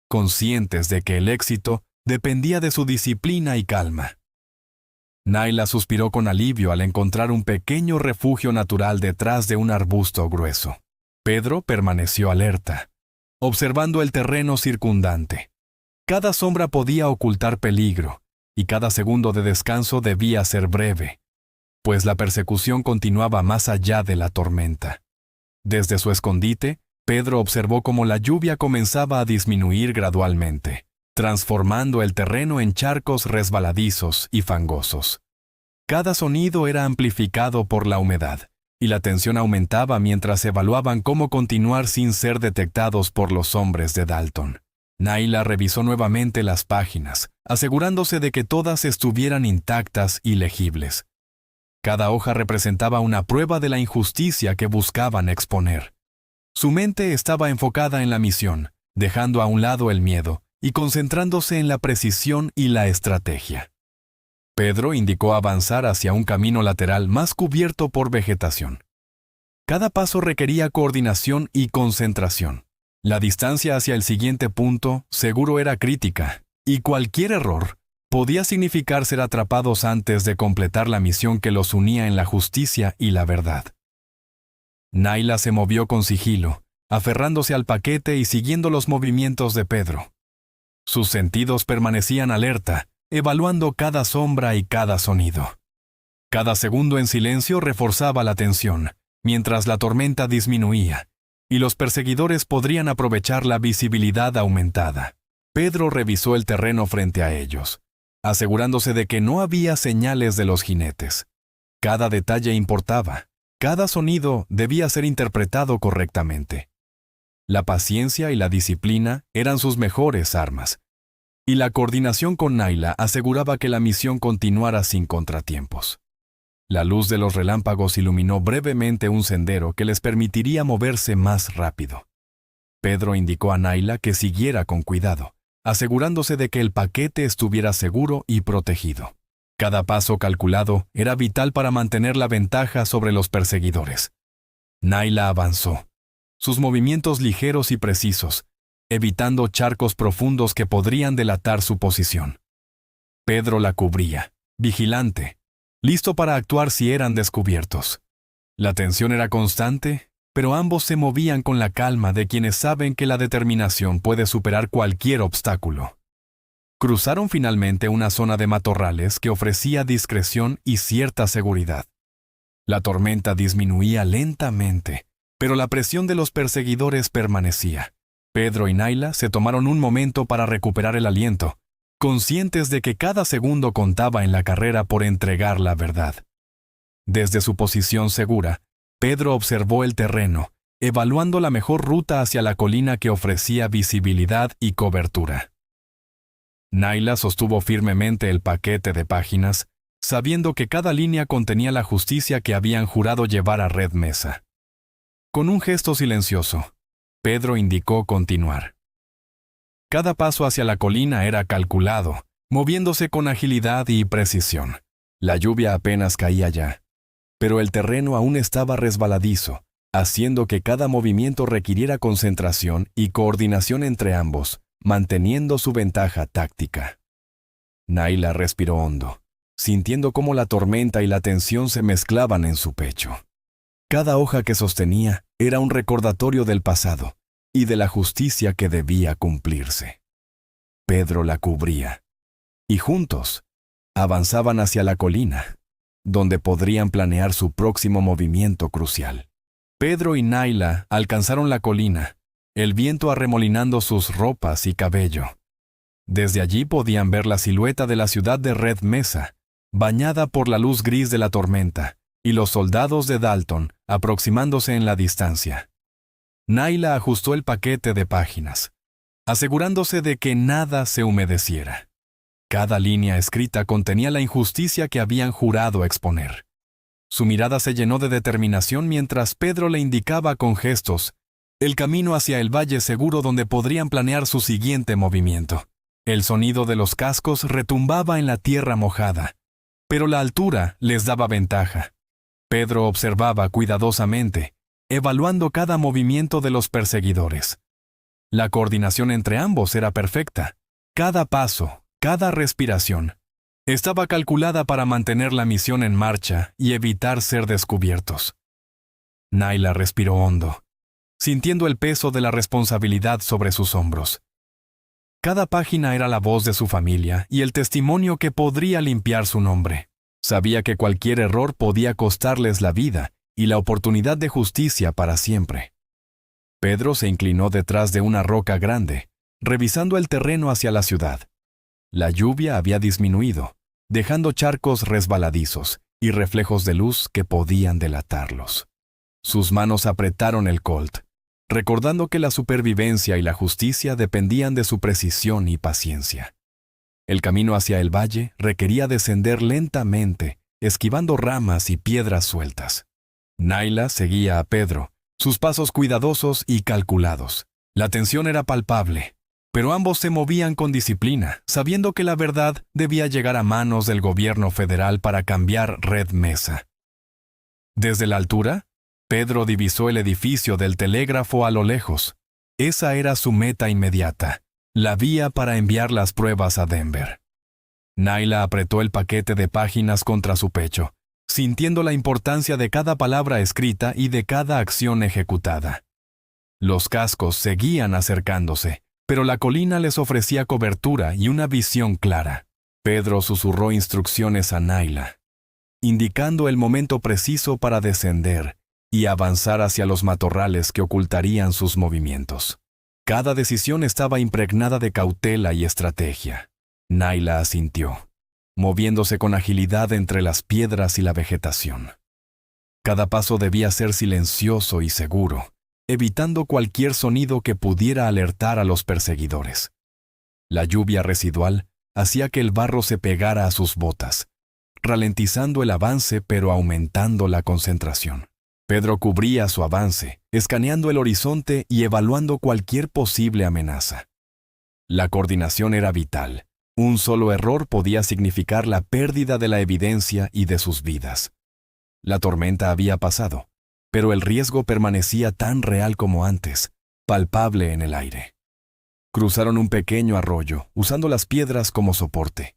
Speaker 1: conscientes de que el éxito dependía de su disciplina y calma. Naila suspiró con alivio al encontrar un pequeño refugio natural detrás de un arbusto grueso. Pedro permaneció alerta, observando el terreno circundante. Cada sombra podía ocultar peligro, y cada segundo de descanso debía ser breve, pues la persecución continuaba más allá de la tormenta. Desde su escondite, Pedro observó cómo la lluvia comenzaba a disminuir gradualmente, transformando el terreno en charcos resbaladizos y fangosos. Cada sonido era amplificado por la humedad, y la tensión aumentaba mientras evaluaban cómo continuar sin ser detectados por los hombres de Dalton. Naila revisó nuevamente las páginas, asegurándose de que todas estuvieran intactas y legibles. Cada hoja representaba una prueba de la injusticia que buscaban exponer. Su mente estaba enfocada en la misión, dejando a un lado el miedo y concentrándose en la precisión y la estrategia. Pedro indicó avanzar hacia un camino lateral más cubierto por vegetación. Cada paso requería coordinación y concentración. La distancia hacia el siguiente punto seguro era crítica, y cualquier error podía significar ser atrapados antes de completar la misión que los unía en la justicia y la verdad. Naila se movió con sigilo, aferrándose al paquete y siguiendo los movimientos de Pedro. Sus sentidos permanecían alerta, evaluando cada sombra y cada sonido. Cada segundo en silencio reforzaba la tensión, mientras la tormenta disminuía, y los perseguidores podrían aprovechar la visibilidad aumentada. Pedro revisó el terreno frente a ellos, asegurándose de que no había señales de los jinetes. Cada detalle importaba, Cada sonido debía ser interpretado correctamente. La paciencia y la disciplina eran sus mejores armas, y la coordinación con Naila aseguraba que la misión continuara sin contratiempos. La luz de los relámpagos iluminó brevemente un sendero que les permitiría moverse más rápido. Pedro indicó a Naila que siguiera con cuidado, asegurándose de que el paquete estuviera seguro y protegido. Cada paso calculado era vital para mantener la ventaja sobre los perseguidores. Naila avanzó, sus movimientos ligeros y precisos, evitando charcos profundos que podrían delatar su posición. Pedro la cubría, vigilante, listo para actuar si eran descubiertos. La tensión era constante, pero ambos se movían con la calma de quienes saben que la determinación puede superar cualquier obstáculo. Cruzaron finalmente una zona de matorrales que ofrecía discreción y cierta seguridad. La tormenta disminuía lentamente, pero la presión de los perseguidores permanecía. Pedro y Naila se tomaron un momento para recuperar el aliento, conscientes de que cada segundo contaba en la carrera por entregar la verdad. Desde su posición segura, Pedro observó el terreno, evaluando la mejor ruta hacia la colina que ofrecía visibilidad y cobertura. Naila sostuvo firmemente el paquete de páginas, sabiendo que cada línea contenía la justicia que habían jurado llevar a Red Mesa. Con un gesto silencioso, Pedro indicó continuar. Cada paso hacia la colina era calculado, moviéndose con agilidad y precisión. La lluvia apenas caía ya, pero el terreno aún estaba resbaladizo, haciendo que cada movimiento requiriera concentración y coordinación entre ambos, manteniendo su ventaja táctica. Naila respiró hondo, sintiendo cómo la tormenta y la tensión se mezclaban en su pecho. Cada hoja que sostenía era un recordatorio del pasado y de la justicia que debía cumplirse. Pedro la cubría, y juntos avanzaban hacia la colina, donde podrían planear su próximo movimiento crucial. Pedro y Naila alcanzaron la colina, el viento arremolinando sus ropas y cabello. Desde allí podían ver la silueta de la ciudad de Red Mesa, bañada por la luz gris de la tormenta, y los soldados de Dalton aproximándose en la distancia. Naila ajustó el paquete de páginas, asegurándose de que nada se humedeciera. Cada línea escrita contenía la injusticia que habían jurado exponer. Su mirada se llenó de determinación mientras Pedro le indicaba con gestos el camino hacia el valle seguro donde podrían planear su siguiente movimiento. El sonido de los cascos retumbaba en la tierra mojada, pero la altura les daba ventaja. Pedro observaba cuidadosamente, evaluando cada movimiento de los perseguidores. La coordinación entre ambos era perfecta. Cada paso, cada respiración, estaba calculada para mantener la misión en marcha y evitar ser descubiertos. Naila respiró hondo, sintiendo el peso de la responsabilidad sobre sus hombros. Cada página era la voz de su familia y el testimonio que podría limpiar su nombre. Sabía que cualquier error podía costarles la vida y la oportunidad de justicia para siempre. Pedro se inclinó detrás de una roca grande, revisando el terreno hacia la ciudad. La lluvia había disminuido, dejando charcos resbaladizos y reflejos de luz que podían delatarlos. Sus manos apretaron el Colt, recordando que la supervivencia y la justicia dependían de su precisión y paciencia. El camino hacia el valle requería descender lentamente, esquivando ramas y piedras sueltas. Naila seguía a Pedro, sus pasos cuidadosos y calculados. La tensión era palpable, pero ambos se movían con disciplina, sabiendo que la verdad debía llegar a manos del gobierno federal para cambiar Red Mesa. Desde la altura, Pedro divisó el edificio del telégrafo a lo lejos. Esa era su meta inmediata, la vía para enviar las pruebas a Denver. Naila apretó el paquete de páginas contra su pecho, sintiendo la importancia de cada palabra escrita y de cada acción ejecutada. Los cascos seguían acercándose, pero la colina les ofrecía cobertura y una visión clara. Pedro susurró instrucciones a Naila, indicando el momento preciso para descender y avanzar hacia los matorrales que ocultarían sus movimientos. Cada decisión estaba impregnada de cautela y estrategia. Naila asintió, moviéndose con agilidad entre las piedras y la vegetación. Cada paso debía ser silencioso y seguro, evitando cualquier sonido que pudiera alertar a los perseguidores. La lluvia residual hacía que el barro se pegara a sus botas, ralentizando el avance pero aumentando la concentración. Pedro cubría su avance, escaneando el horizonte y evaluando cualquier posible amenaza. La coordinación era vital. Un solo error podía significar la pérdida de la evidencia y de sus vidas. La tormenta había pasado, pero el riesgo permanecía tan real como antes, palpable en el aire. Cruzaron un pequeño arroyo, usando las piedras como soporte.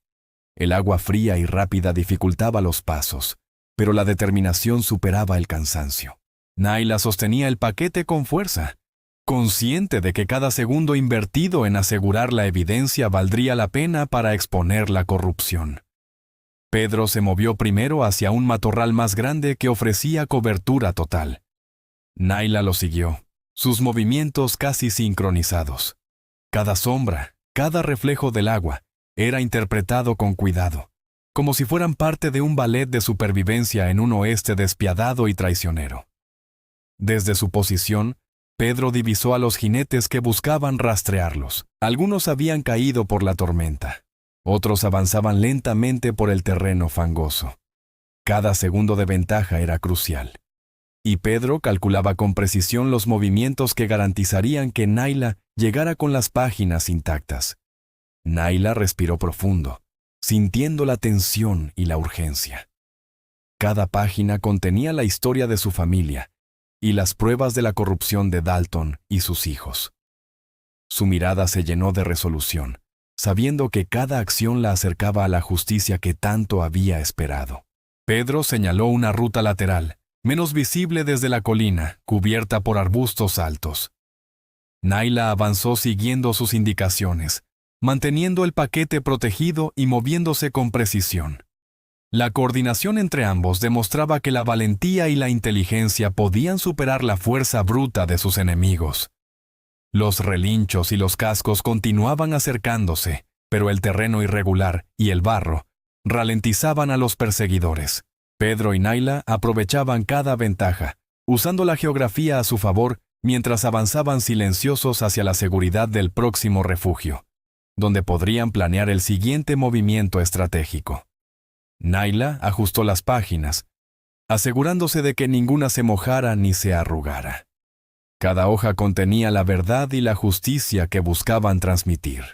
Speaker 1: El agua fría y rápida dificultaba los pasos, pero la determinación superaba el cansancio. Naila sostenía el paquete con fuerza, consciente de que cada segundo invertido en asegurar la evidencia valdría la pena para exponer la corrupción. Pedro se movió primero hacia un matorral más grande que ofrecía cobertura total. Naila lo siguió, sus movimientos casi sincronizados. Cada sombra, cada reflejo del agua, era interpretado con cuidado, como si fueran parte de un ballet de supervivencia en un oeste despiadado y traicionero. Desde su posición, Pedro divisó a los jinetes que buscaban rastrearlos. Algunos habían caído por la tormenta. Otros avanzaban lentamente por el terreno fangoso. Cada segundo de ventaja era crucial. Y Pedro calculaba con precisión los movimientos que garantizarían que Naila llegara con las páginas intactas. Naila respiró profundo, sintiendo la tensión y la urgencia. Cada página contenía la historia de su familia y las pruebas de la corrupción de Dalton y sus hijos. Su mirada se llenó de resolución, sabiendo que cada acción la acercaba a la justicia que tanto había esperado. Pedro señaló una ruta lateral, menos visible desde la colina, cubierta por arbustos altos. Naila avanzó siguiendo sus indicaciones, manteniendo el paquete protegido y moviéndose con precisión. La coordinación entre ambos demostraba que la valentía y la inteligencia podían superar la fuerza bruta de sus enemigos. Los relinchos y los cascos continuaban acercándose, pero el terreno irregular y el barro ralentizaban a los perseguidores. Pedro y Naila aprovechaban cada ventaja, usando la geografía a su favor mientras avanzaban silenciosos hacia la seguridad del próximo refugio, donde podrían planear el siguiente movimiento estratégico. Naila ajustó las páginas, asegurándose de que ninguna se mojara ni se arrugara. Cada hoja contenía la verdad y la justicia que buscaban transmitir.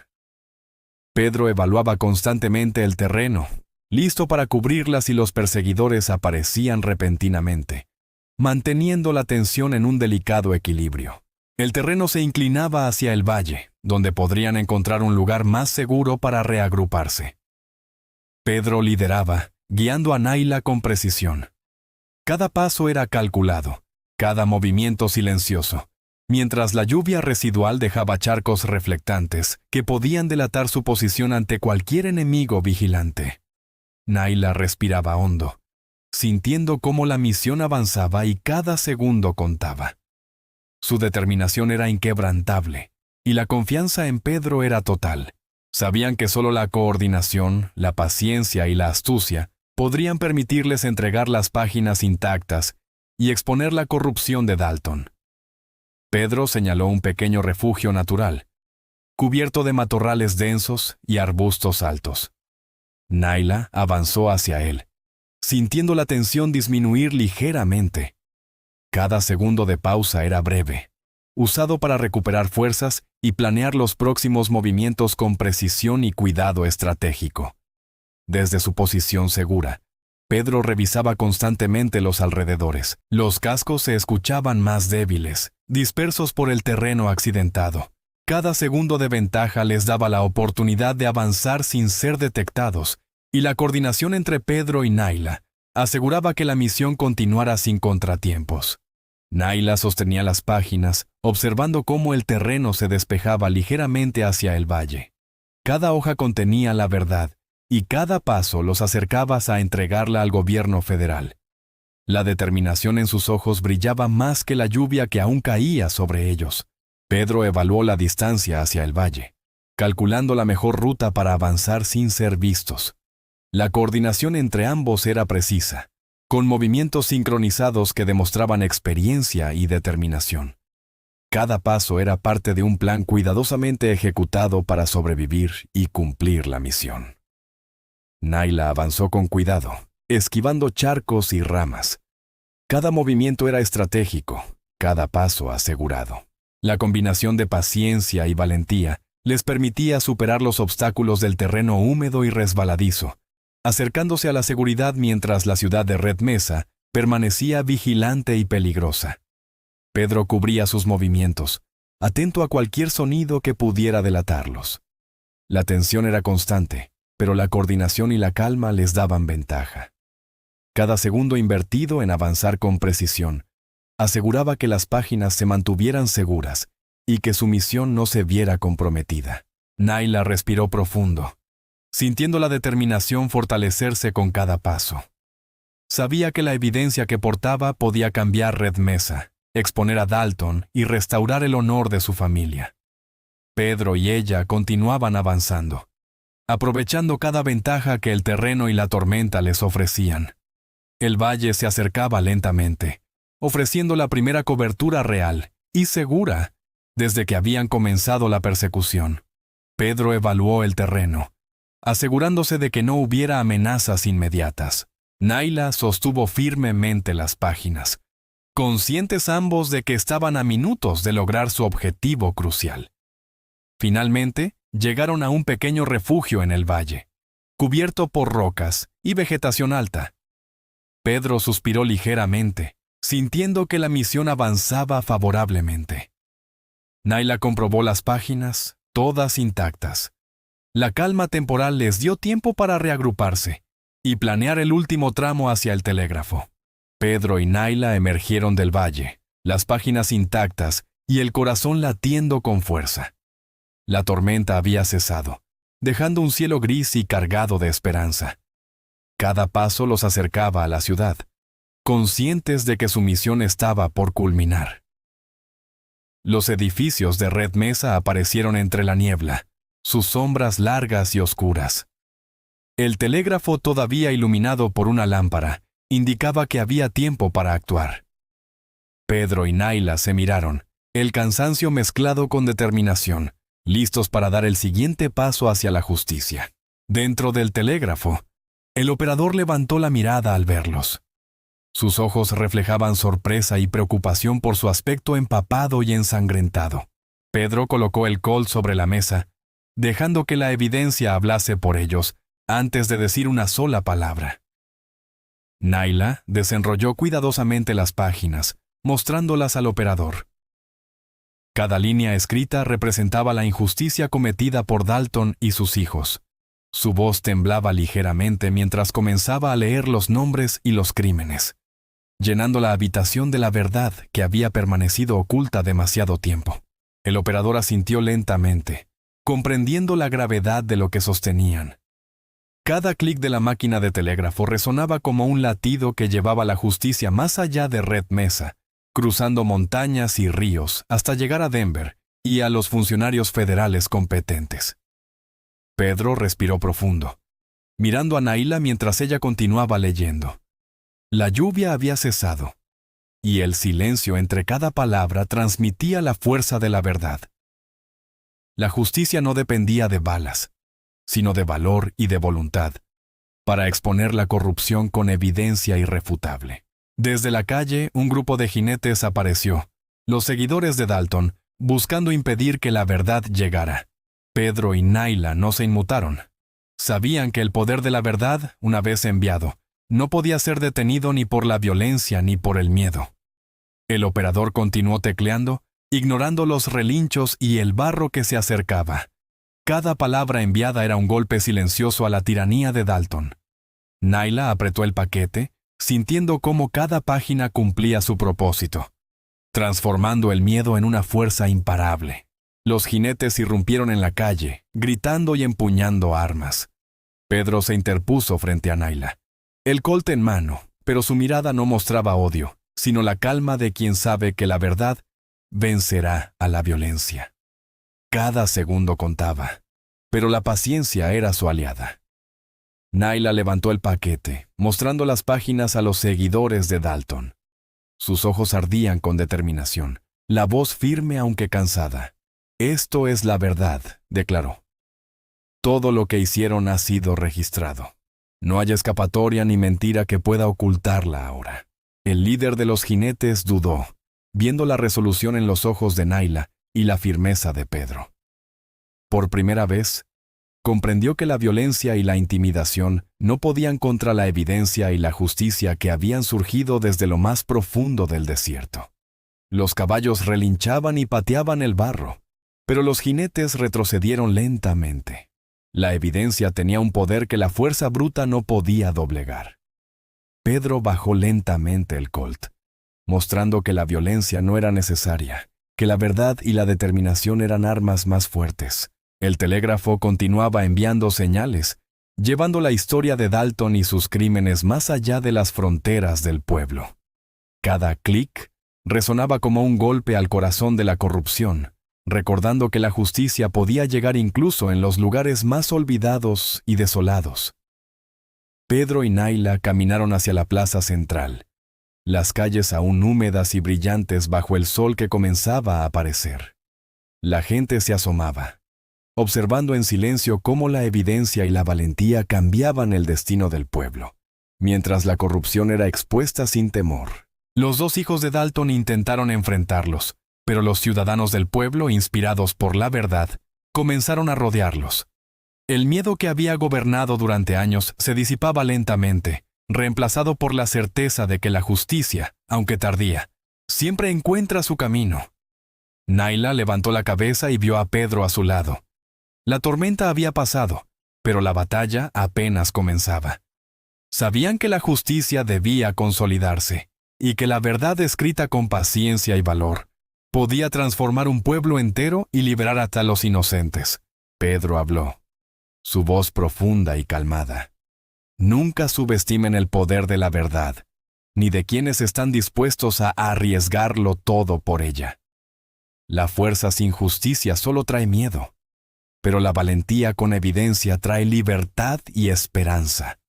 Speaker 1: Pedro evaluaba constantemente el terreno, listo para cubrirla si los perseguidores aparecían repentinamente, manteniendo la tensión en un delicado equilibrio. El terreno se inclinaba hacia el valle, donde podrían encontrar un lugar más seguro para reagruparse. Pedro lideraba, guiando a Naila con precisión. Cada paso era calculado, cada movimiento silencioso, mientras la lluvia residual dejaba charcos reflectantes que podían delatar su posición ante cualquier enemigo vigilante. Naila respiraba hondo, sintiendo cómo la misión avanzaba y cada segundo contaba. Su determinación era inquebrantable, y la confianza en Pedro era total. Sabían que solo la coordinación, la paciencia y la astucia podrían permitirles entregar las páginas intactas y exponer la corrupción de Dalton. Pedro señaló un pequeño refugio natural, cubierto de matorrales densos y arbustos altos. Naila avanzó hacia él, sintiendo la tensión disminuir ligeramente. Cada segundo de pausa era breve, usado para recuperar fuerzas y planear los próximos movimientos con precisión y cuidado estratégico. Desde su posición segura, Pedro revisaba constantemente los alrededores. Los cascos se escuchaban más débiles, dispersos por el terreno accidentado. Cada segundo de ventaja les daba la oportunidad de avanzar sin ser detectados, y la coordinación entre Pedro y Naila aseguraba que la misión continuara sin contratiempos. Naila sostenía las páginas, observando cómo el terreno se despejaba ligeramente hacia el valle. Cada hoja contenía la verdad, y cada paso los acercaba a entregarla al gobierno federal. La determinación en sus ojos brillaba más que la lluvia que aún caía sobre ellos. Pedro evaluó la distancia hacia el valle, calculando la mejor ruta para avanzar sin ser vistos. La coordinación entre ambos era precisa, con movimientos sincronizados que demostraban experiencia y determinación. Cada paso era parte de un plan cuidadosamente ejecutado para sobrevivir y cumplir la misión. Naila avanzó con cuidado, esquivando charcos y ramas. Cada movimiento era estratégico, cada paso asegurado. La combinación de paciencia y valentía les permitía superar los obstáculos del terreno húmedo y resbaladizo, acercándose a la seguridad mientras la ciudad de Red Mesa permanecía vigilante y peligrosa. Pedro cubría sus movimientos, atento a cualquier sonido que pudiera delatarlos. La tensión era constante, pero la coordinación y la calma les daban ventaja. Cada segundo invertido en avanzar con precisión aseguraba que las páginas se mantuvieran seguras y que su misión no se viera comprometida. Naila respiró profundo, sintiendo la determinación fortalecerse con cada paso. Sabía que la evidencia que portaba podía cambiar Red Mesa, exponer a Dalton y restaurar el honor de su familia. Pedro y ella continuaban avanzando, aprovechando cada ventaja que el terreno y la tormenta les ofrecían. El valle se acercaba lentamente, ofreciendo la primera cobertura real y segura desde que habían comenzado la persecución. Pedro evaluó el terreno, asegurándose de que no hubiera amenazas inmediatas. Naila sostuvo firmemente las páginas, conscientes ambos de que estaban a minutos de lograr su objetivo crucial. Finalmente, llegaron a un pequeño refugio en el valle, cubierto por rocas y vegetación alta. Pedro suspiró ligeramente, sintiendo que la misión avanzaba favorablemente. Naila comprobó las páginas, todas intactas. La calma temporal les dio tiempo para reagruparse y planear el último tramo hacia el telégrafo. Pedro y Naila emergieron del valle, las páginas intactas y el corazón latiendo con fuerza. La tormenta había cesado, dejando un cielo gris y cargado de esperanza. Cada paso los acercaba a la ciudad, conscientes de que su misión estaba por culminar. Los edificios de Red Mesa aparecieron entre la niebla, sus sombras largas y oscuras. El telégrafo, todavía iluminado por una lámpara, indicaba que había tiempo para actuar. Pedro y Naila se miraron, el cansancio mezclado con determinación, listos para dar el siguiente paso hacia la justicia. Dentro del telégrafo, el operador levantó la mirada al verlos. Sus ojos reflejaban sorpresa y preocupación por su aspecto empapado y ensangrentado. Pedro colocó el Colt sobre la mesa, dejando que la evidencia hablase por ellos, antes de decir una sola palabra. Naila desenrolló cuidadosamente las páginas, mostrándolas al operador. Cada línea escrita representaba la injusticia cometida por Dalton y sus hijos. Su voz temblaba ligeramente mientras comenzaba a leer los nombres y los crímenes, llenando la habitación de la verdad que había permanecido oculta demasiado tiempo. El operador asintió lentamente, comprendiendo la gravedad de lo que sostenían. Cada clic de la máquina de telégrafo resonaba como un latido que llevaba la justicia más allá de Red Mesa, cruzando montañas y ríos hasta llegar a Denver y a los funcionarios federales competentes. Pedro respiró profundo, mirando a Naila mientras ella continuaba leyendo. La lluvia había cesado, y el silencio entre cada palabra transmitía la fuerza de la verdad. La justicia no dependía de balas, sino de valor y de voluntad, para exponer la corrupción con evidencia irrefutable. Desde la calle, un grupo de jinetes apareció, los seguidores de Dalton, buscando impedir que la verdad llegara. Pedro y Naila no se inmutaron. Sabían que el poder de la verdad, una vez enviado, no podía ser detenido ni por la violencia ni por el miedo. El operador continuó tecleando, ignorando los relinchos y el barro que se acercaba. Cada palabra enviada era un golpe silencioso a la tiranía de Dalton. Naila apretó el paquete, sintiendo cómo cada página cumplía su propósito, transformando el miedo en una fuerza imparable. Los jinetes irrumpieron en la calle, gritando y empuñando armas. Pedro se interpuso frente a Naila, el Colt en mano, pero su mirada no mostraba odio, sino la calma de quien sabe que la verdad vencerá a la violencia. Cada segundo contaba, pero la paciencia era su aliada. Naila levantó el paquete, mostrando las páginas a los seguidores de Dalton. Sus ojos ardían con determinación, la voz firme aunque cansada. «Esto es la verdad», declaró. «Todo lo que hicieron ha sido registrado. No hay escapatoria ni mentira que pueda ocultarla ahora». El líder de los jinetes dudó, viendo la resolución en los ojos de Naila y la firmeza de Pedro. Por primera vez, comprendió que la violencia y la intimidación no podían contra la evidencia y la justicia que habían surgido desde lo más profundo del desierto. Los caballos relinchaban y pateaban el barro, pero los jinetes retrocedieron lentamente. La evidencia tenía un poder que la fuerza bruta no podía doblegar. Pedro bajó lentamente el colt, mostrando que la violencia no era necesaria, que la verdad y la determinación eran armas más fuertes. El telégrafo continuaba enviando señales, llevando la historia de Dalton y sus crímenes más allá de las fronteras del pueblo. Cada clic resonaba como un golpe al corazón de la corrupción, recordando que la justicia podía llegar incluso en los lugares más olvidados y desolados. Pedro y Naila caminaron hacia la plaza central, las calles aún húmedas y brillantes bajo el sol que comenzaba a aparecer. La gente se asomaba, observando en silencio cómo la evidencia y la valentía cambiaban el destino del pueblo, mientras la corrupción era expuesta sin temor. Los dos hijos de Dalton intentaron enfrentarlos, pero los ciudadanos del pueblo, inspirados por la verdad, comenzaron a rodearlos. El miedo que había gobernado durante años se disipaba lentamente, reemplazado por la certeza de que la justicia, aunque tardía, siempre encuentra su camino. Naila levantó la cabeza y vio a Pedro a su lado. La tormenta había pasado, pero la batalla apenas comenzaba. Sabían que la justicia debía consolidarse, y que la verdad escrita con paciencia y valor podía transformar un pueblo entero y liberar hasta los inocentes. Pedro habló, su voz profunda y calmada. Nunca subestimen el poder de la verdad, ni de quienes están dispuestos a arriesgarlo todo por ella. La fuerza sin justicia solo trae miedo, pero la valentía con evidencia trae libertad y esperanza.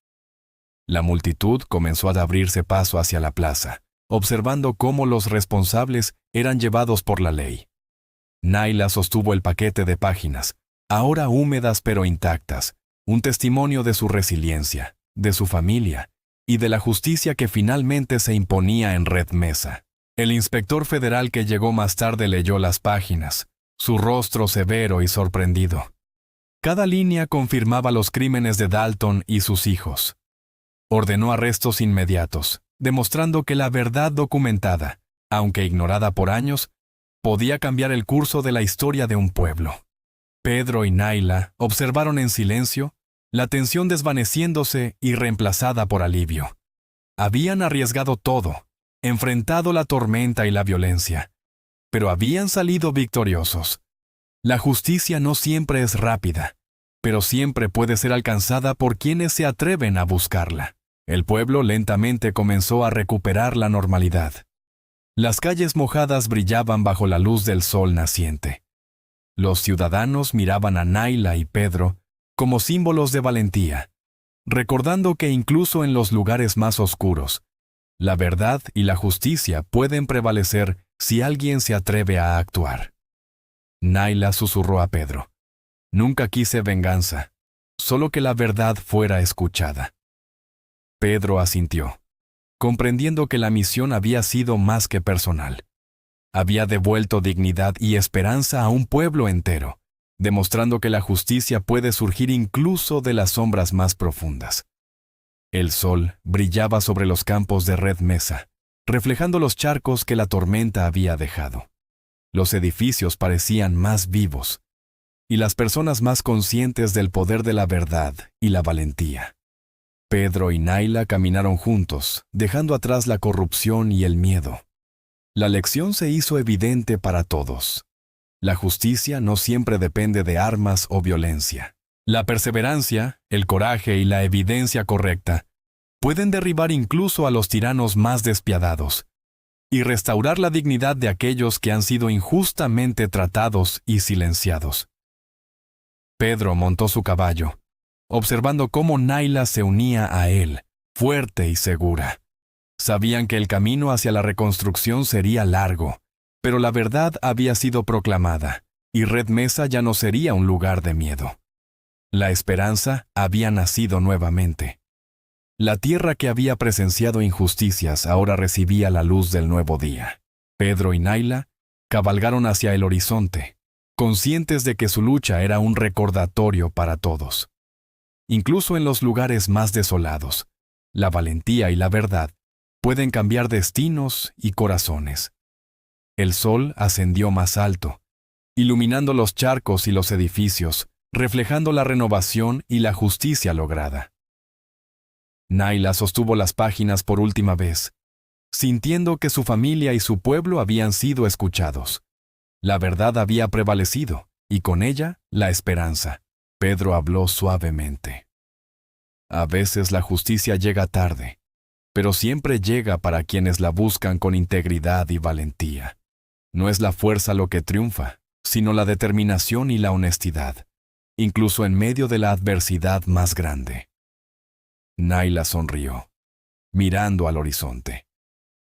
Speaker 1: La multitud comenzó a abrirse paso hacia la plaza, observando cómo los responsables eran llevados por la ley. Naila sostuvo el paquete de páginas, ahora húmedas pero intactas, un testimonio de su resiliencia, de su familia y de la justicia que finalmente se imponía en Red Mesa. El inspector federal que llegó más tarde leyó las páginas, su rostro severo y sorprendido. Cada línea confirmaba los crímenes de Dalton y sus hijos. Ordenó arrestos inmediatos, demostrando que la verdad documentada, aunque ignorada por años, podía cambiar el curso de la historia de un pueblo. Pedro y Naila observaron en silencio, la tensión desvaneciéndose y reemplazada por alivio. Habían arriesgado todo, enfrentado la tormenta y la violencia, pero habían salido victoriosos. La justicia no siempre es rápida, pero siempre puede ser alcanzada por quienes se atreven a buscarla. El pueblo lentamente comenzó a recuperar la normalidad. Las calles mojadas brillaban bajo la luz del sol naciente. Los ciudadanos miraban a Naila y Pedro como símbolos de valentía, recordando que incluso en los lugares más oscuros, la verdad y la justicia pueden prevalecer si alguien se atreve a actuar. Naila susurró a Pedro, «Nunca quise venganza, solo que la verdad fuera escuchada». Pedro asintió, comprendiendo que la misión había sido más que personal. Había devuelto dignidad y esperanza a un pueblo entero, demostrando que la justicia puede surgir incluso de las sombras más profundas. El sol brillaba sobre los campos de Red Mesa, reflejando los charcos que la tormenta había dejado. Los edificios parecían más vivos, y las personas más conscientes del poder de la verdad y la valentía. Pedro y Naila caminaron juntos, dejando atrás la corrupción y el miedo. La lección se hizo evidente para todos. La justicia no siempre depende de armas o violencia. La perseverancia, el coraje y la evidencia correcta pueden derribar incluso a los tiranos más despiadados y restaurar la dignidad de aquellos que han sido injustamente tratados y silenciados. Pedro montó su caballo, observando cómo Naila se unía a él, fuerte y segura. Sabían que el camino hacia la reconstrucción sería largo, pero la verdad había sido proclamada, y Red Mesa ya no sería un lugar de miedo. La esperanza había nacido nuevamente. La tierra que había presenciado injusticias ahora recibía la luz del nuevo día. Pedro y Naila cabalgaron hacia el horizonte, conscientes de que su lucha era un recordatorio para todos. Incluso en los lugares más desolados, la valentía y la verdad pueden cambiar destinos y corazones. El sol ascendió más alto, iluminando los charcos y los edificios, reflejando la renovación y la justicia lograda. Naila sostuvo las páginas por última vez, sintiendo que su familia y su pueblo habían sido escuchados. La verdad había prevalecido, y con ella, la esperanza. Pedro habló suavemente. A veces la justicia llega tarde, pero siempre llega para quienes la buscan con integridad y valentía. No es la fuerza lo que triunfa, sino la determinación y la honestidad, incluso en medio de la adversidad más grande. Naila sonrió, mirando al horizonte.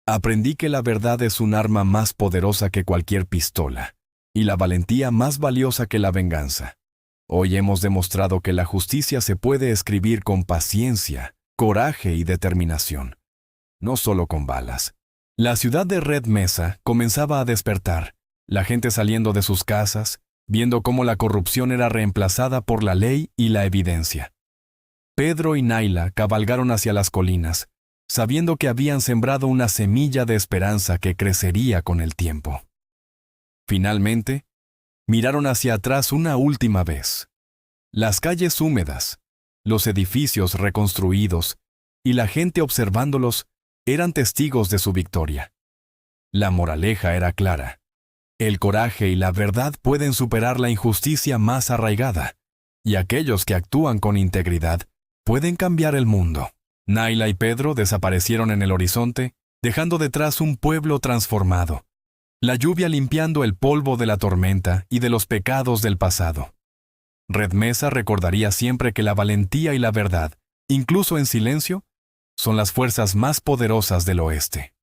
Speaker 1: Aprendí que la verdad es un arma más poderosa que cualquier pistola, y la valentía más valiosa que la venganza. Hoy hemos demostrado que la justicia se puede escribir con paciencia, coraje y determinación, no solo con balas. La ciudad de Red Mesa comenzaba a despertar, la gente saliendo de sus casas, viendo cómo la corrupción era reemplazada por la ley y la evidencia. Pedro y Naila cabalgaron hacia las colinas, sabiendo que habían sembrado una semilla de esperanza que crecería con el tiempo. Finalmente, miraron hacia atrás una última vez. Las calles húmedas, los edificios reconstruidos y la gente observándolos eran testigos de su victoria. La moraleja era clara. El coraje y la verdad pueden superar la injusticia más arraigada, y aquellos que actúan con integridad pueden cambiar el mundo. Naila y Pedro desaparecieron en el horizonte, dejando detrás un pueblo transformado, la lluvia limpiando el polvo de la tormenta y de los pecados del pasado. Red Mesa recordaría siempre que la valentía y la verdad, incluso en silencio, son las fuerzas más poderosas del oeste.